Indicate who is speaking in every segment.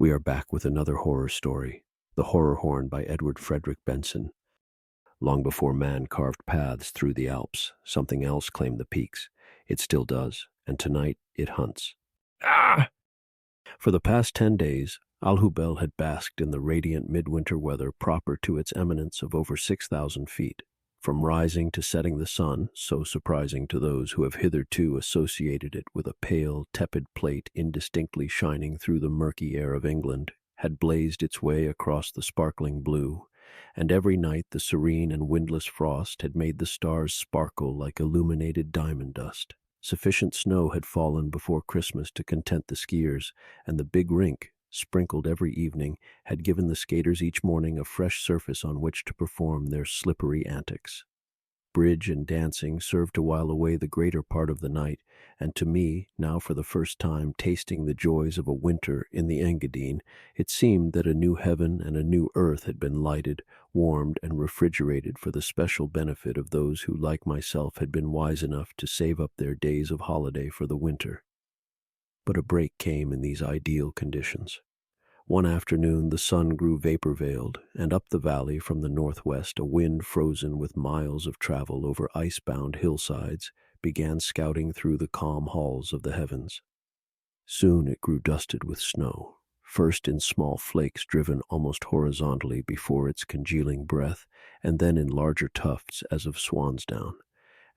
Speaker 1: We are back with another horror story, The Horror Horn by Edward Frederick Benson. Long before man carved paths through the Alps, something else claimed the peaks. It still does, and tonight it hunts. Ah! For the past 10 days, Alhubel had basked in the radiant midwinter weather proper to its eminence of over 6,000 feet. From rising to setting the sun, so surprising to those who have hitherto associated it with a pale, tepid plate indistinctly shining through the murky air of England, had blazed its way across the sparkling blue, and every night the serene and windless frost had made the stars sparkle like illuminated diamond dust. Sufficient snow had fallen before Christmas to content the skiers, and the big rink, sprinkled every evening, had given the skaters each morning a fresh surface on which to perform their slippery antics. Bridge and dancing served to while away the greater part of the night, and to me, now for the first time tasting the joys of a winter in the Engadine, it seemed that a new heaven and a new earth had been lighted, warmed, and refrigerated for the special benefit of those who, like myself, had been wise enough to save up their days of holiday for the winter. But a break came in these ideal conditions. One afternoon the sun grew vapor-veiled, and up the valley from the northwest a wind frozen with miles of travel over ice-bound hillsides began scouting through the calm halls of the heavens. Soon it grew dusted with snow, first in small flakes driven almost horizontally before its congealing breath, and then in larger tufts as of swan's down.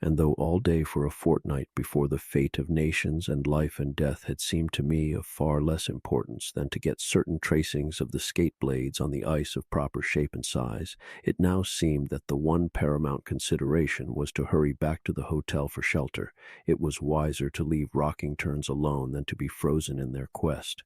Speaker 1: And though all day for a fortnight before the fate of nations and life and death had seemed to me of far less importance than to get certain tracings of the skate blades on the ice of proper shape and size, it now seemed that the one paramount consideration was to hurry back to the hotel for shelter. It was wiser to leave rocking turns alone than to be frozen in their quest.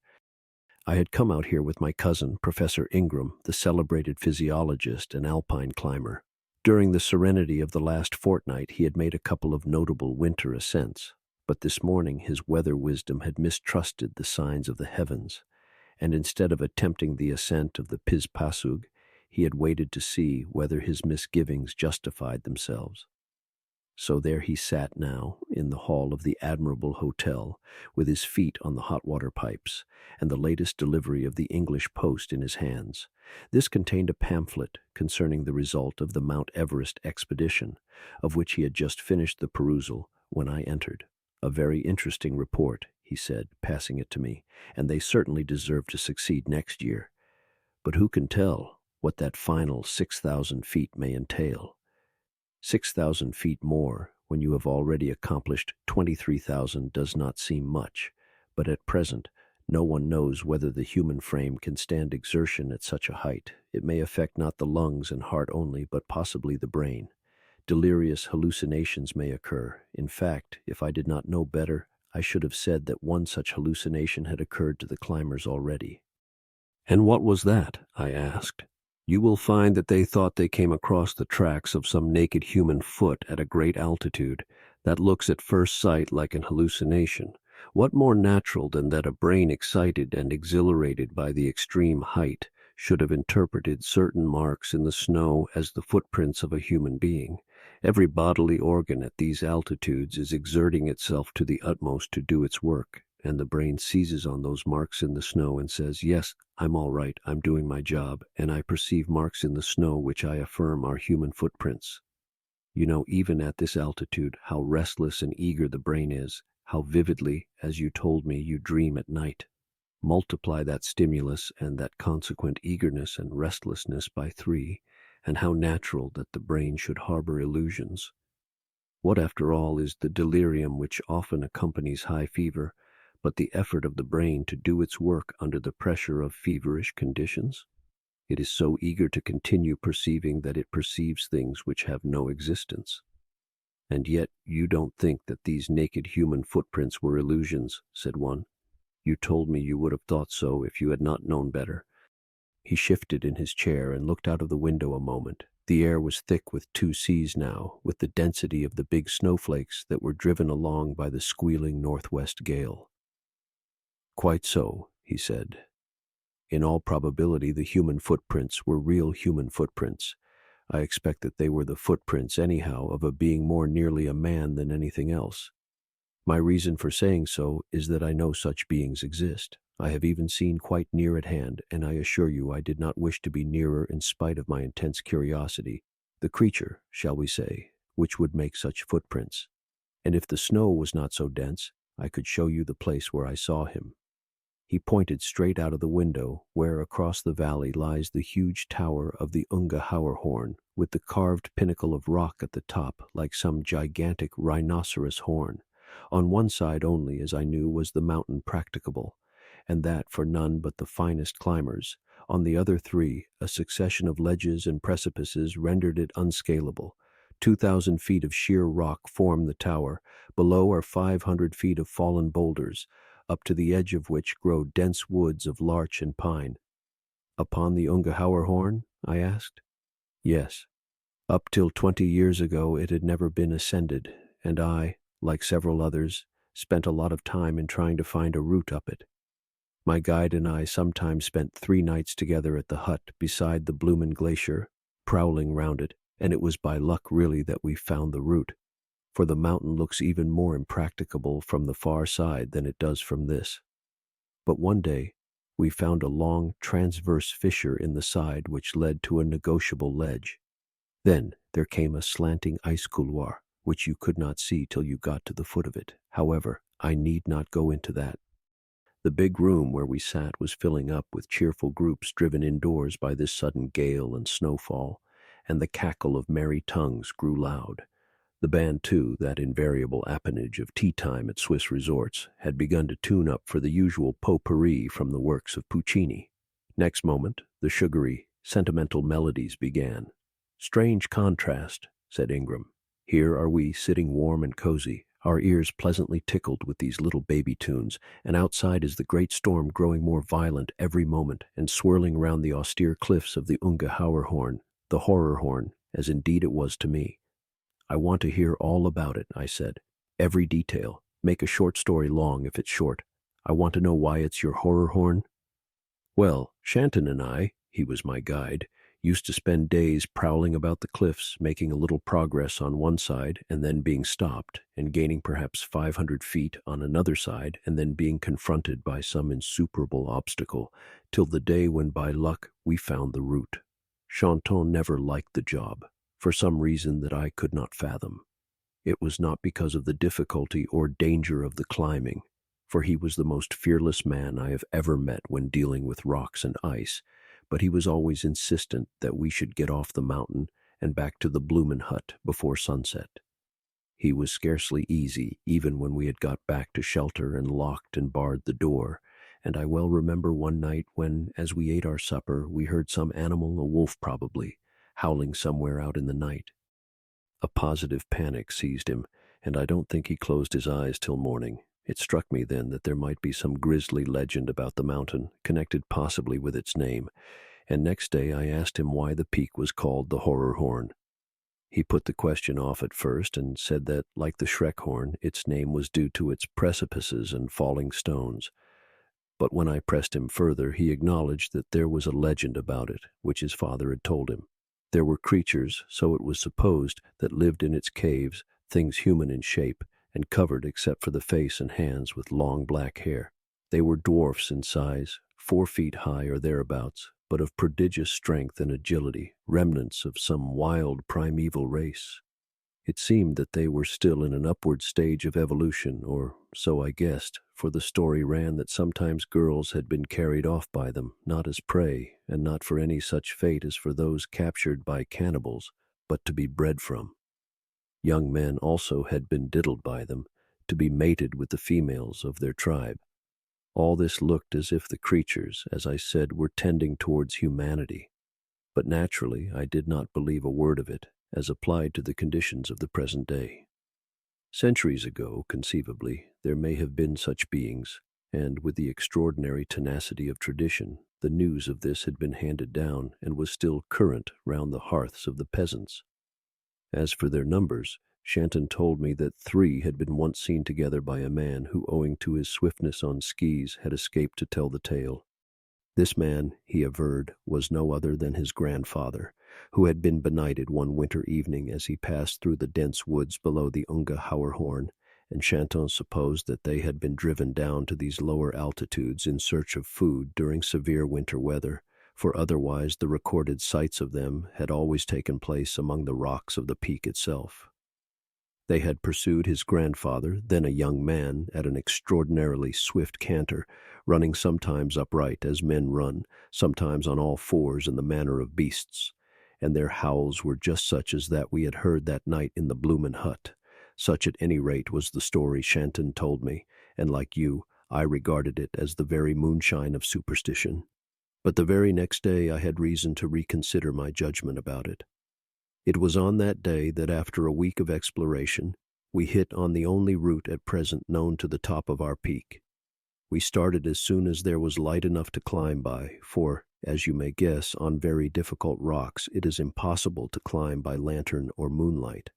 Speaker 1: I had come out here with my cousin, Professor Ingram, the celebrated physiologist and alpine climber. During the serenity of the last fortnight, he had made a couple of notable winter ascents, but this morning his weather wisdom had mistrusted the signs of the heavens, and instead of attempting the ascent of the Piz Passug, he had waited to see whether his misgivings justified themselves. So there he sat now, in the hall of the admirable hotel, with his feet on the hot water pipes, and the latest delivery of the English post in his hands. This contained a pamphlet concerning the result of the Mount Everest expedition, of which he had just finished the perusal when I entered. "A very interesting report," he said, passing it to me, "and they certainly deserve to succeed next year. But who can tell what that final 6,000 feet may entail? 6,000 feet more, when you have already accomplished 23,000, does not seem much, but at present no one knows whether the human frame can stand exertion at such a height. It may affect not the lungs and heart only, but possibly the brain. Delirious hallucinations may occur. In fact, if I did not know better, I should have said that one such hallucination had occurred to the climbers already." "And what was that?" I asked. "You will find that they thought they came across the tracks of some naked human foot at a great altitude. That looks at first sight like an hallucination. What more natural than that a brain excited and exhilarated by the extreme height should have interpreted certain marks in the snow as the footprints of a human being? Every bodily organ at these altitudes is exerting itself to the utmost to do its work, and the brain seizes on those marks in the snow and says, 'Yes, I'm all right, I'm doing my job, and I perceive marks in the snow which I affirm are human footprints.' You know, even at this altitude, how restless and eager the brain is, how vividly, as you told me, you dream at night. Multiply that stimulus and that consequent eagerness and restlessness by 3, and how natural that the brain should harbor illusions. What, after all, is the delirium which often accompanies high fever, but the effort of the brain to do its work under the pressure of feverish conditions? It is so eager to continue perceiving that it perceives things which have no existence. And yet you don't think that these naked human footprints were illusions," said one. "You told me you would have thought so if you had not known better." He shifted in his chair and looked out of the window a moment. The air was thick with 2 Cs now, with the density of the big snowflakes that were driven along by the squealing northwest gale. "Quite so," he said. "In all probability the human footprints were real human footprints. I expect that they were the footprints, anyhow, of a being more nearly a man than anything else. My reason for saying so is that I know such beings exist. I have even seen quite near at hand, and I assure you I did not wish to be nearer in spite of my intense curiosity. The creature, shall we say, which would make such footprints. And if the snow was not so dense, I could show you the place where I saw him. He pointed straight out of the window, where across the valley lies the huge tower of the Ungehauerhorn, with the carved pinnacle of rock at the top like some gigantic rhinoceros horn. On one side only, as I knew, was the mountain practicable, and that for none but the finest climbers. On the other three, a succession of ledges and precipices rendered it unscalable. 2,000 feet of sheer rock form the tower. Below are 500 feet of fallen boulders, up to the edge of which grow dense woods of larch and pine. Upon the Ungehauerhorn? I asked. Yes. Up till 20 years ago it had never been ascended, and I, like several others, spent a lot of time in trying to find a route up it. My guide and I sometimes spent 3 nights together at the hut beside the Blumen Glacier, prowling round it, and it was by luck really that we found the route, for the mountain looks even more impracticable from the far side than it does from this. But one day, we found a long transverse fissure in the side which led to a negotiable ledge. Then there came a slanting ice couloir, which you could not see till you got to the foot of it. However, I need not go into that. The big room where we sat was filling up with cheerful groups driven indoors by this sudden gale and snowfall, and the cackle of merry tongues grew loud. The band, too, that invariable appanage of tea-time at Swiss resorts, had begun to tune up for the usual potpourri from the works of Puccini. Next moment, the sugary, sentimental melodies began. "Strange contrast," said Ingram. "Here are we sitting warm and cozy, our ears pleasantly tickled with these little baby tunes, and outside is the great storm growing more violent every moment and swirling round the austere cliffs of the Ungehauerhorn, the horror-horn, as indeed it was to me. I want to hear all about it," I said. "Every detail. Make a short story long if it's short. I want to know why it's your horror-horn." Well, Shanton and I, he was my guide, used to spend days prowling about the cliffs, making a little progress on one side and then being stopped, and gaining perhaps 500 feet on another side and then being confronted by some insuperable obstacle, till the day when by luck we found the route. Shanton never liked the job, for some reason that I could not fathom. It was not because of the difficulty or danger of the climbing, for he was the most fearless man I have ever met when dealing with rocks and ice, but he was always insistent that we should get off the mountain and back to the Blumen hut before sunset. He was scarcely easy even when we had got back to shelter and locked and barred the door, and I well remember one night when, as we ate our supper, we heard some animal, a wolf probably, howling somewhere out in the night. A positive panic seized him, and I don't think he closed his eyes till morning. It struck me then that there might be some grisly legend about the mountain, connected possibly with its name, and next day I asked him why the peak was called the Horror-horn. He put the question off at first and said that, like the Schreckhorn, its name was due to its precipices and falling stones. But when I pressed him further, he acknowledged that there was a legend about it, which his father had told him. There were creatures, so it was supposed, that lived in its caves, things human in shape, and covered except for the face and hands with long black hair. They were dwarfs in size, 4 feet high or thereabouts, but of prodigious strength and agility, remnants of some wild primeval race. It seemed that they were still in an upward stage of evolution, or so I guessed, for the story ran that sometimes girls had been carried off by them, not as prey, and not for any such fate as for those captured by cannibals, but to be bred from. Young men also had been diddled by them, to be mated with the females of their tribe. All this looked as if the creatures, as I said, were tending towards humanity. But naturally, I did not believe a word of it, as applied to the conditions of the present day. Centuries ago, conceivably, there may have been such beings, and with the extraordinary tenacity of tradition, the news of this had been handed down and was still current round the hearths of the peasants. As for their numbers, Shanton told me that 3 had been once seen together by a man who, owing to his swiftness on skis, had escaped to tell the tale. This man, he averred, was no other than his grandfather, who had been benighted one winter evening as he passed through the dense woods below the Ungehauerhorn, and Shanton supposed that they had been driven down to these lower altitudes in search of food during severe winter weather, for otherwise the recorded sights of them had always taken place among the rocks of the peak itself. They had pursued his grandfather, then a young man, at an extraordinarily swift canter, running sometimes upright as men run, sometimes on all fours in the manner of beasts, and their howls were just such as that we had heard that night in the Bloomin' Hut. Such at any rate was the story Shanton told me, and like you, I regarded it as the very moonshine of superstition. But the very next day I had reason to reconsider my judgment about it. It was on that day that after a week of exploration, we hit on the only route at present known to the top of our peak. We started as soon as there was light enough to climb by, for, as you may guess, on very difficult rocks it is impossible to climb by lantern or moonlight.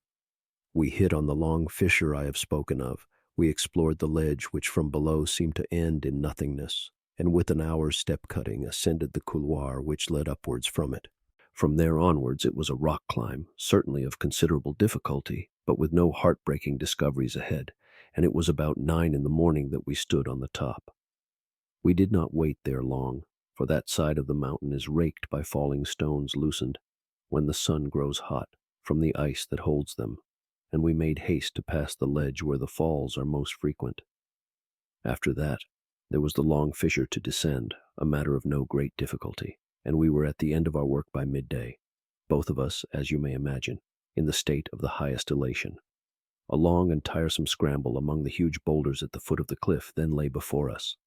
Speaker 1: We hit on the long fissure I have spoken of. We explored the ledge which from below seemed to end in nothingness, and with an hour's step-cutting ascended the couloir which led upwards from it. From there onwards it was a rock climb, certainly of considerable difficulty, but with no heartbreaking discoveries ahead, and it was about 9 in the morning that we stood on the top. We did not wait there long, for that side of the mountain is raked by falling stones loosened, when the sun grows hot, from the ice that holds them, and we made haste to pass the ledge where the falls are most frequent. After that, there was the long fissure to descend, a matter of no great difficulty, and we were at the end of our work by midday, both of us, as you may imagine, in the state of the highest elation. A long and tiresome scramble among the huge boulders at the foot of the cliff then lay before us.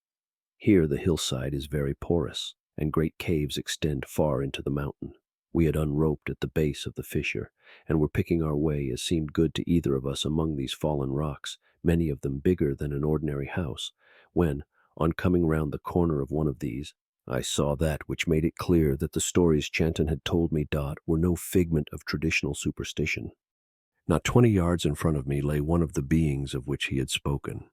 Speaker 1: Here the hillside is very porous, and great caves extend far into the mountain. We had unroped at the base of the fissure, and were picking our way as seemed good to either of us among these fallen rocks, many of them bigger than an ordinary house, when, on coming round the corner of one of these, I saw that which made it clear that the stories Shanton had told me, were no figment of traditional superstition. Not 20 yards in front of me lay one of the beings of which he had spoken.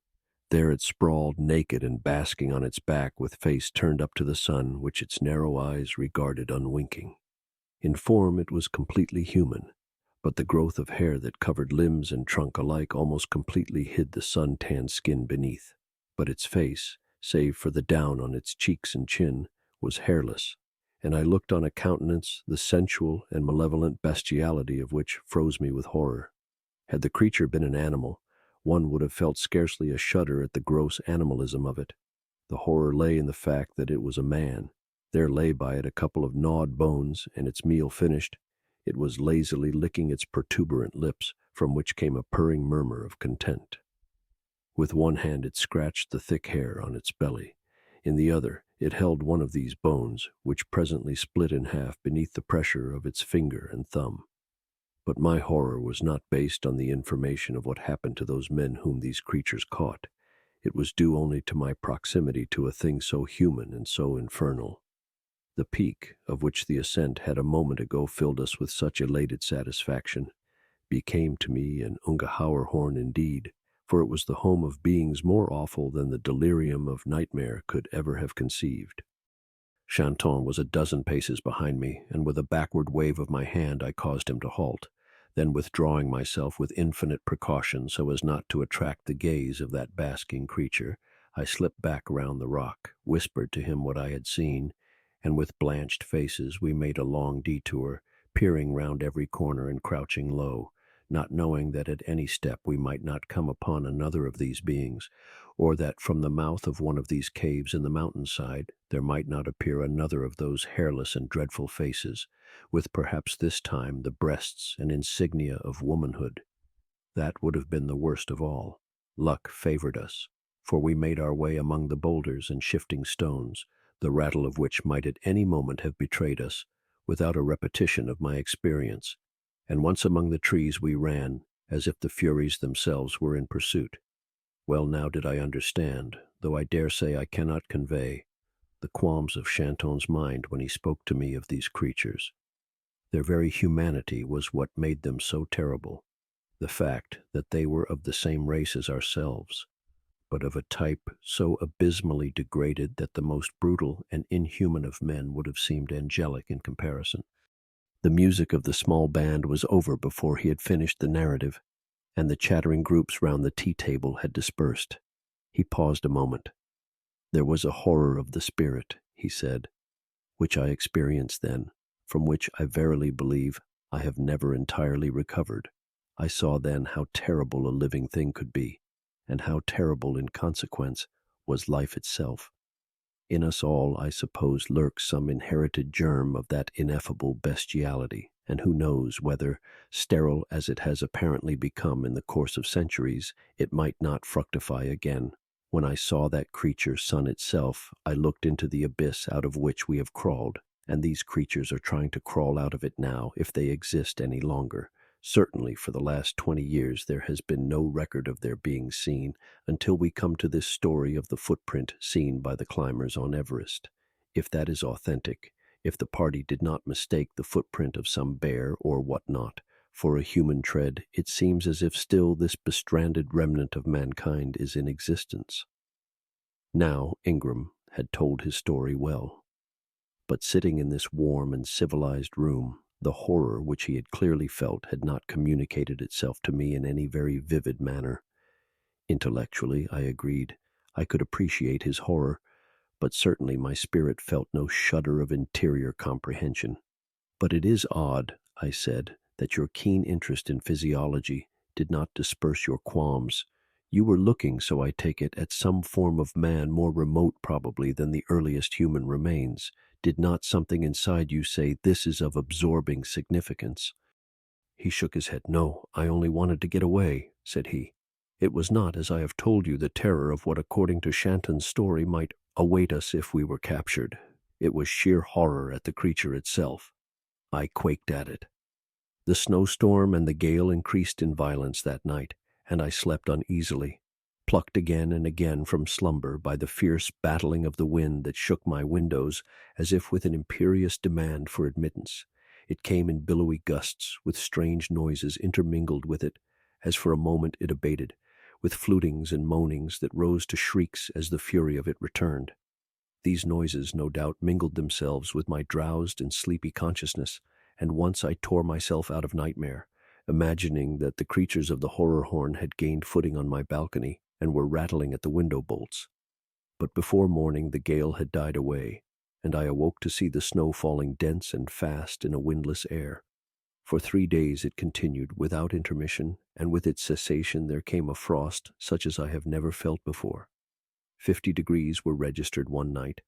Speaker 1: There it sprawled naked and basking on its back with face turned up to the sun, which its narrow eyes regarded unwinking. In form it was completely human, but the growth of hair that covered limbs and trunk alike almost completely hid the sun-tanned skin beneath. But its face, save for the down on its cheeks and chin, was hairless, and I looked on a countenance the sensual and malevolent bestiality of which froze me with horror. Had the creature been an animal, one would have felt scarcely a shudder at the gross animalism of it. The horror lay in the fact that it was a man. There lay by it a couple of gnawed bones, and its meal finished, it was lazily licking its protuberant lips, from which came a purring murmur of content. With one hand it scratched the thick hair on its belly. In the other it held one of these bones, which presently split in half beneath the pressure of its finger and thumb. But my horror was not based on the information of what happened to those men whom these creatures caught. It was due only to my proximity to a thing so human and so infernal. The peak, of which the ascent had a moment ago filled us with such elated satisfaction, became to me an Ungeheuerhorn indeed, for it was the home of beings more awful than the delirium of nightmare could ever have conceived. Shanton was a dozen paces behind me, and with a backward wave of my hand I caused him to halt. Then, withdrawing myself with infinite precaution so as not to attract the gaze of that basking creature, I slipped back round the rock, whispered to him what I had seen, and with blanched faces we made a long detour, peering round every corner and crouching low, not knowing that at any step we might not come upon another of these beings, or that from the mouth of one of these caves in the mountainside there might not appear another of those hairless and dreadful faces, with perhaps this time the breasts and insignia of womanhood. That would have been the worst of all. Luck favored us, for we made our way among the boulders and shifting stones, the rattle of which might at any moment have betrayed us, without a repetition of my experience, and once among the trees we ran, as if the Furies themselves were in pursuit. Well now did I understand, though I dare say I cannot convey, the qualms of Shanton's mind when he spoke to me of these creatures. Their very humanity was what made them so terrible, the fact that they were of the same race as ourselves, but of a type so abysmally degraded that the most brutal and inhuman of men would have seemed angelic in comparison. The music of the small band was over before he had finished the narrative, and the chattering groups round the tea table had dispersed. He paused a moment. There was a horror of the spirit, he said, which I experienced then, from which I verily believe I have never entirely recovered. I saw then how terrible a living thing could be, and how terrible in consequence was life itself. In us all, I suppose, lurks some inherited germ of that ineffable bestiality, and who knows whether, sterile as it has apparently become in the course of centuries, it might not fructify again. When I saw that creature sun itself, I looked into the abyss out of which we have crawled, and these creatures are trying to crawl out of it now, if they exist any longer. Certainly for the last 20 years there has been no record of their being seen, until we come to this story of the footprint seen by the climbers on Everest. If that is authentic, if the party did not mistake the footprint of some bear or what not for a human tread, it seems as if still this bestranded remnant of mankind is in existence. Now Ingram had told his story well. But sitting in this warm and civilized room, the horror which he had clearly felt had not communicated itself to me in any very vivid manner. Intellectually, I agreed, I could appreciate his horror, but certainly my spirit felt no shudder of interior comprehension. But it is odd, I said, that your keen interest in physiology did not disperse your qualms. You were looking, so I take it, at some form of man more remote probably than the earliest human remains. Did not something inside you say, this is of absorbing significance? He shook his head. No, I only wanted to get away, said he. It was not, as I have told you, the terror of what, according to Shanton's story, might await us if we were captured. It was sheer horror at the creature itself. I quaked at it. The snowstorm and the gale increased in violence that night, and I slept uneasily, plucked again and again from slumber by the fierce battling of the wind that shook my windows as if with an imperious demand for admittance. It came in billowy gusts, with strange noises intermingled with it, as for a moment it abated, with flutings and moanings that rose to shrieks as the fury of it returned. These noises, no doubt, mingled themselves with my drowsed and sleepy consciousness, and once I tore myself out of nightmare, imagining that the creatures of the horror horn had gained footing on my balcony and were rattling at the window bolts. But before morning the gale had died away, and I awoke to see the snow falling dense and fast in a windless air. For 3 days it continued without intermission, and with its cessation there came a frost such as I have never felt before. 50 degrees were registered one night,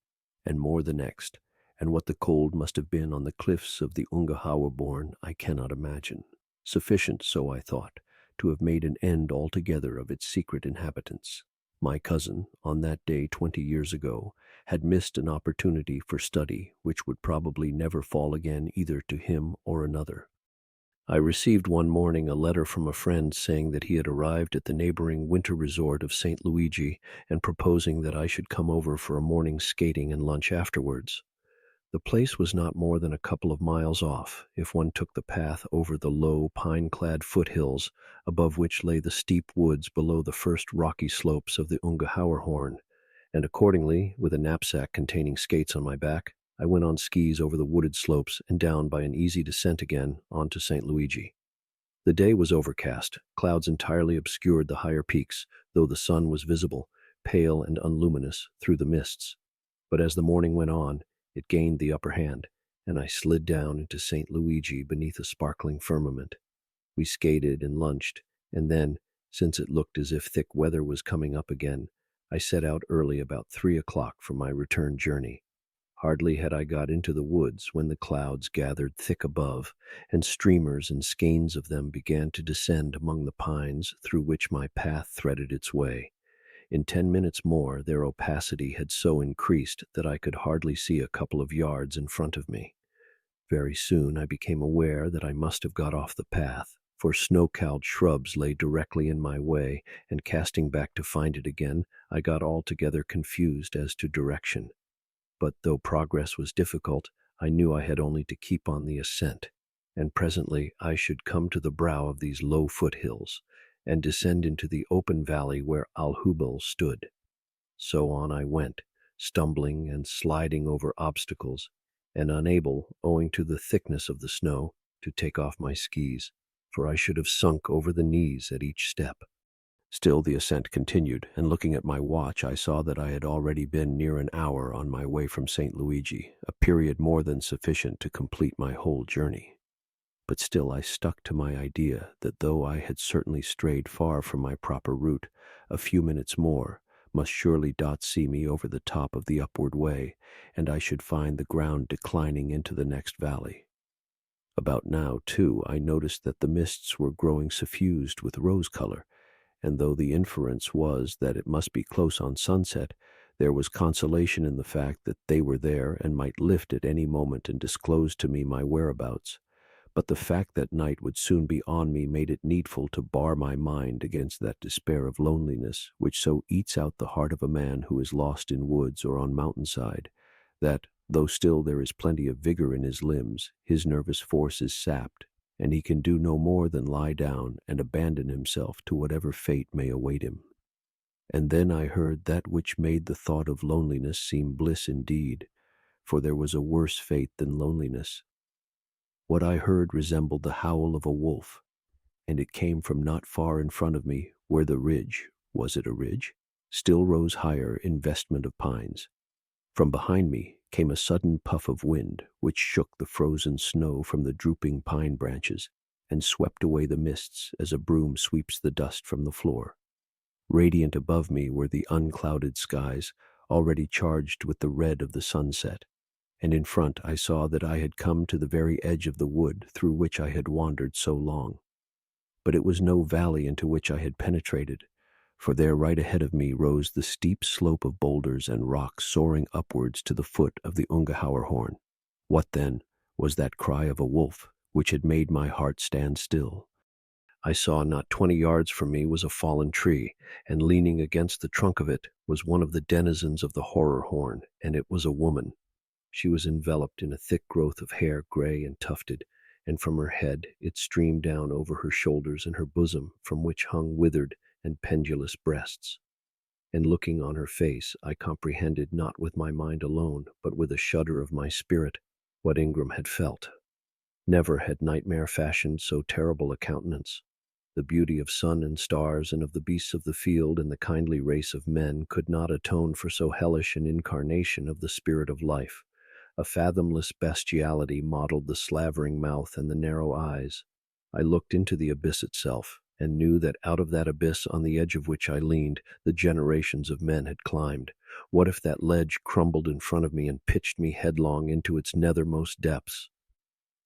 Speaker 1: and more the next, and what the cold must have been on the cliffs of the Ungehauerborn I cannot imagine. Sufficient, so I thought, to have made an end altogether of its secret inhabitants. My cousin, on that day 20 years ago, had missed an opportunity for study which would probably never fall again either to him or another. I received one morning a letter from a friend saying that he had arrived at the neighboring winter resort of St. Luigi and proposing that I should come over for a morning's skating and lunch afterwards. The place was not more than a couple of miles off, if one took the path over the low, pine-clad foothills, above which lay the steep woods below the first rocky slopes of the Ungehauerhorn, and accordingly, with a knapsack containing skates on my back, I went on skis over the wooded slopes and down by an easy descent again onto St. Luigi. The day was overcast. Clouds entirely obscured the higher peaks, though the sun was visible, pale and unluminous, through the mists. But as the morning went on, it gained the upper hand, and I slid down into St. Luigi beneath a sparkling firmament. We skated and lunched, and then, since it looked as if thick weather was coming up again, I set out early about 3 o'clock for my return journey. Hardly had I got into the woods when the clouds gathered thick above, and streamers and skeins of them began to descend among the pines through which my path threaded its way. In 10 minutes more, their opacity had so increased that I could hardly see a couple of yards in front of me. Very soon I became aware that I must have got off the path, for snow-cowled shrubs lay directly in my way, and casting back to find it again, I got altogether confused as to direction. But though progress was difficult, I knew I had only to keep on the ascent, and presently I should come to the brow of these low foothills, and descend into the open valley where Alhubel stood. So on I went, stumbling and sliding over obstacles, and unable, owing to the thickness of the snow, to take off my skis. for I should have sunk over the knees at each step. Still the ascent continued, and looking at my watch, I saw that I had already been near an hour on my way from St. Luigi, a period more than sufficient to complete my whole journey. But still I stuck to my idea that though I had certainly strayed far from my proper route, a few minutes more must surely see me over the top of the upward way, and I should find the ground declining into the next valley. About now, too, I noticed that the mists were growing suffused with rose color, and though the inference was that it must be close on sunset, there was consolation in the fact that they were there and might lift at any moment and disclose to me my whereabouts. But the fact that night would soon be on me made it needful to bar my mind against that despair of loneliness which so eats out the heart of a man who is lost in woods or on mountainside, that, though still there is plenty of vigor in his limbs, his nervous force is sapped, and he can do no more than lie down and abandon himself to whatever fate may await him. And then I heard that which made the thought of loneliness seem bliss indeed, for there was a worse fate than loneliness. What I heard resembled the howl of a wolf, and it came from not far in front of me, where the ridge, was it a ridge, still rose higher in vestment of pines. From behind me came a sudden puff of wind, which shook the frozen snow from the drooping pine branches, and swept away the mists as a broom sweeps the dust from the floor. Radiant above me were the unclouded skies, already charged with the red of the sunset, and in front I saw that I had come to the very edge of the wood through which I had wandered so long. But it was no valley into which I had penetrated, for there right ahead of me rose the steep slope of boulders and rocks soaring upwards to the foot of the Horn. What, then, was that cry of a wolf which had made my heart stand still? I saw not 20 yards from me was a fallen tree, and leaning against the trunk of it was one of the denizens of the Horn, and it was a woman. She was enveloped in a thick growth of hair, gray and tufted, and from her head it streamed down over her shoulders and her bosom, from which hung withered and pendulous breasts. And looking on her face, I comprehended not with my mind alone, but with a shudder of my spirit, what Ingram had felt. Never had nightmare fashioned so terrible a countenance. The beauty of sun and stars and of the beasts of the field and the kindly race of men could not atone for so hellish an incarnation of the spirit of life. A fathomless bestiality modeled the slavering mouth and the narrow eyes. I looked into the abyss itself, and knew that out of that abyss on the edge of which I leaned, the generations of men had climbed. What if that ledge crumbled in front of me and pitched me headlong into its nethermost depths?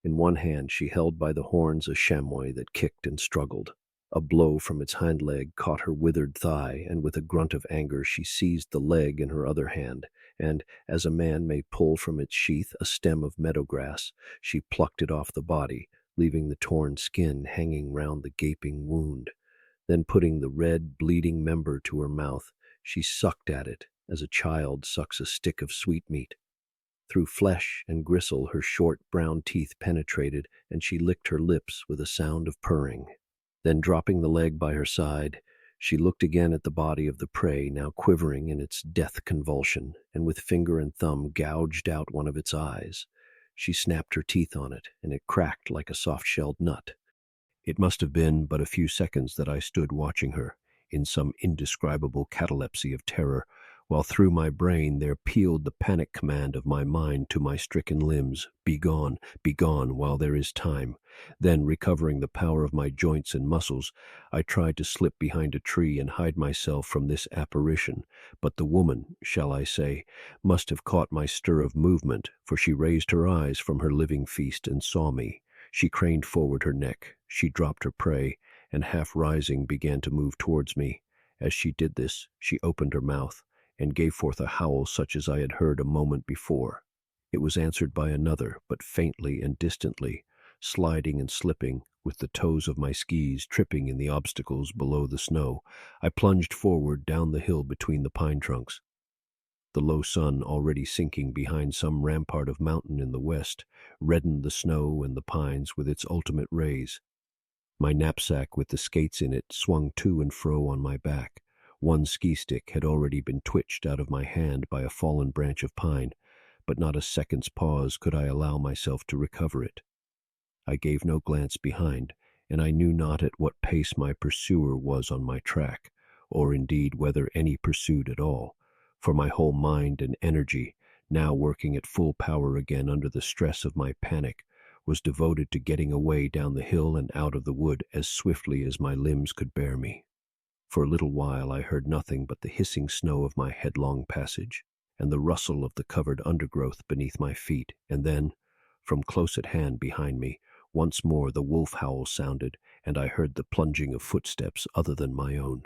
Speaker 1: In one hand she held by the horns a chamois that kicked and struggled. A blow from its hind leg caught her withered thigh, and with a grunt of anger she seized the leg in her other hand, and, as a man may pull from its sheath a stem of meadow grass, she plucked it off the body, leaving the torn skin hanging round the gaping wound. Then putting the red, bleeding member to her mouth, she sucked at it as a child sucks a stick of sweetmeat. Through flesh and gristle her short brown teeth penetrated, and she licked her lips with a sound of purring. Then, dropping the leg by her side, she looked again at the body of the prey, now quivering in its death convulsion, and with finger and thumb gouged out one of its eyes. She snapped her teeth on it, and it cracked like a soft-shelled nut. It must have been but a few seconds that I stood watching her, in some indescribable catalepsy of terror, while through my brain there pealed the panic command of my mind to my stricken limbs, be gone, while there is time. Then, recovering the power of my joints and muscles, I tried to slip behind a tree and hide myself from this apparition, but the woman, shall I say, must have caught my stir of movement, for she raised her eyes from her living feast and saw me. She craned forward her neck, she dropped her prey, and half rising began to move towards me. As she did this, she opened her mouth, and gave forth a howl such as I had heard a moment before. It was answered by another, but faintly and distantly, sliding and slipping, with the toes of my skis tripping in the obstacles below the snow. I plunged forward down the hill between the pine trunks. The low sun, already sinking behind some rampart of mountain in the west, reddened the snow and the pines with its ultimate rays. My knapsack with the skates in it swung to and fro on my back. One ski stick had already been twitched out of my hand by a fallen branch of pine, but not a second's pause could I allow myself to recover it. I gave no glance behind, and I knew not at what pace my pursuer was on my track, or indeed whether any pursued at all, for my whole mind and energy, now working at full power again under the stress of my panic, was devoted to getting away down the hill and out of the wood as swiftly as my limbs could bear me. For a little while I heard nothing but the hissing snow of my headlong passage, and the rustle of the covered undergrowth beneath my feet, and then, from close at hand behind me, once more the wolf howl sounded, and I heard the plunging of footsteps other than my own.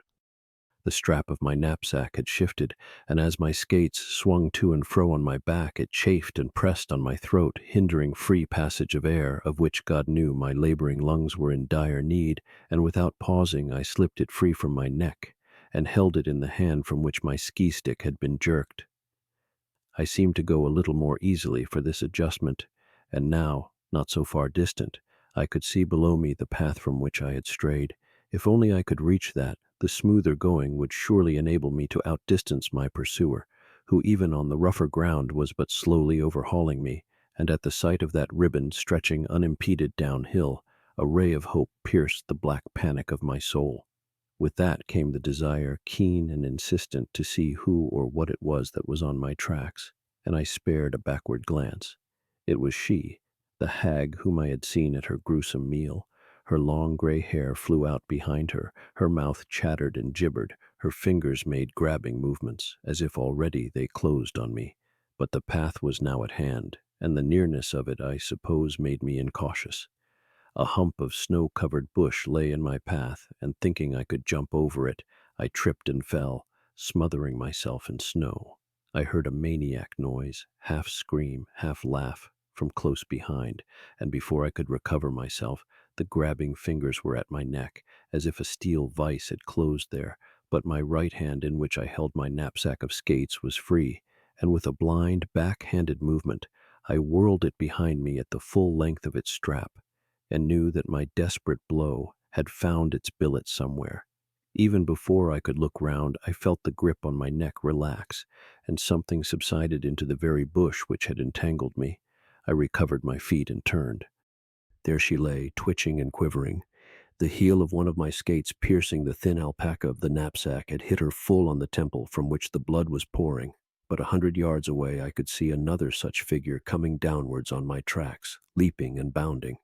Speaker 1: The strap of my knapsack had shifted, and as my skates swung to and fro on my back, it chafed and pressed on my throat, hindering free passage of air, of which God knew my laboring lungs were in dire need, and without pausing I slipped it free from my neck, and held it in the hand from which my ski stick had been jerked. I seemed to go a little more easily for this adjustment, and now, not so far distant, I could see below me the path from which I had strayed. If only I could reach that, the smoother going would surely enable me to outdistance my pursuer, who even on the rougher ground was but slowly overhauling me, and at the sight of that ribbon stretching unimpeded downhill, a ray of hope pierced the black panic of my soul. With that came the desire, keen and insistent, to see who or what it was that was on my tracks, and I spared a backward glance. It was she, the hag whom I had seen at her gruesome meal. Her long gray hair flew out behind her, her mouth chattered and gibbered, her fingers made grabbing movements, as if already they closed on me. But the path was now at hand, and the nearness of it, I suppose, made me incautious. A hump of snow-covered bush lay in my path, and thinking I could jump over it, I tripped and fell, smothering myself in snow. I heard a maniac noise, half scream, half laugh, from close behind, and before I could recover myself, the grabbing fingers were at my neck, as if a steel vise had closed there, but my right hand, in which I held my knapsack of skates, was free, and with a blind, back-handed movement, I whirled it behind me at the full length of its strap, and knew that my desperate blow had found its billet somewhere. Even before I could look round, I felt the grip on my neck relax, and something subsided into the very bush which had entangled me. I recovered my feet and turned. There she lay, twitching and quivering. The heel of one of my skates, piercing the thin alpaca of the knapsack, had hit her full on the temple, from which the blood was pouring. But 100 yards away I could see another such figure coming downwards on my tracks, leaping and bounding.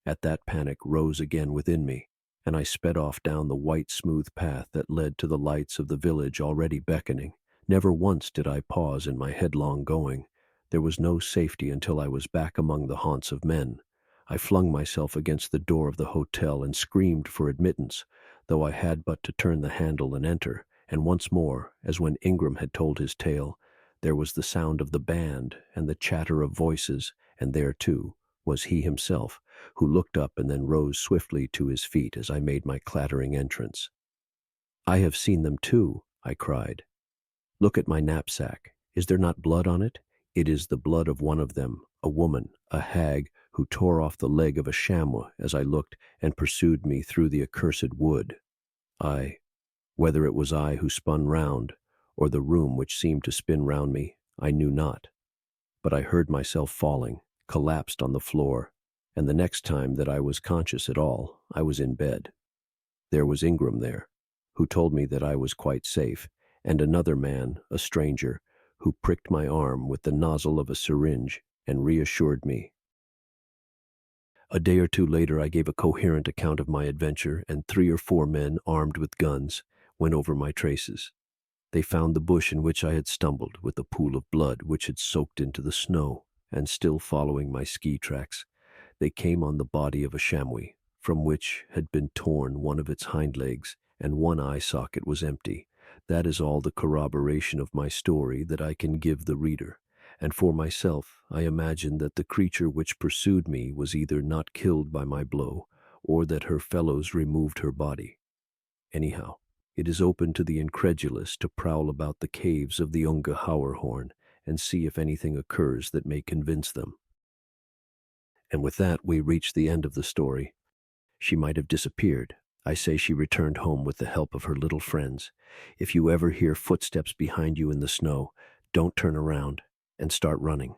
Speaker 1: At that panic rose again within me, and I sped off down the white smooth path that led to the lights of the village already beckoning. Never once did I pause in my headlong going. There was no safety until I was back among the haunts of men. I flung myself against the door of the hotel and screamed for admittance, though I had but to turn the handle and enter, and once more, as when Ingram had told his tale, there was the sound of the band and the chatter of voices, and there, too, was he himself, who looked up and then rose swiftly to his feet as I made my clattering entrance. "I have seen them too," I cried. "Look at my knapsack. Is there not blood on it? It is the blood of one of them, a woman, a hag, who tore off the leg of a chamois as I looked and pursued me through the accursed wood. Whether it was I who spun round, or the room which seemed to spin round me, I knew not. But I heard myself falling, collapsed on the floor, and the next time that I was conscious at all, I was in bed. There was Ingram there, who told me that I was quite safe, and another man, a stranger, who pricked my arm with the nozzle of a syringe and reassured me. A day or two later I gave a coherent account of my adventure, and 3 or 4 men, armed with guns, went over my traces. They found the bush in which I had stumbled, with a pool of blood which had soaked into the snow, and still following my ski tracks, they came on the body of a chamois, from which had been torn one of its hind legs, and one eye socket was empty. That is all the corroboration of my story that I can give the reader, and for myself I imagine that the creature which pursued me was either not killed by my blow, or that her fellows removed her body. Anyhow, it is open to the incredulous to prowl about the caves of the Ungeheuerhorn and see if anything occurs that may convince them. And with that we reach the end of the story. She might have disappeared. I say she returned home with the help of her little friends. If you ever hear footsteps behind you in the snow, don't turn around and start running.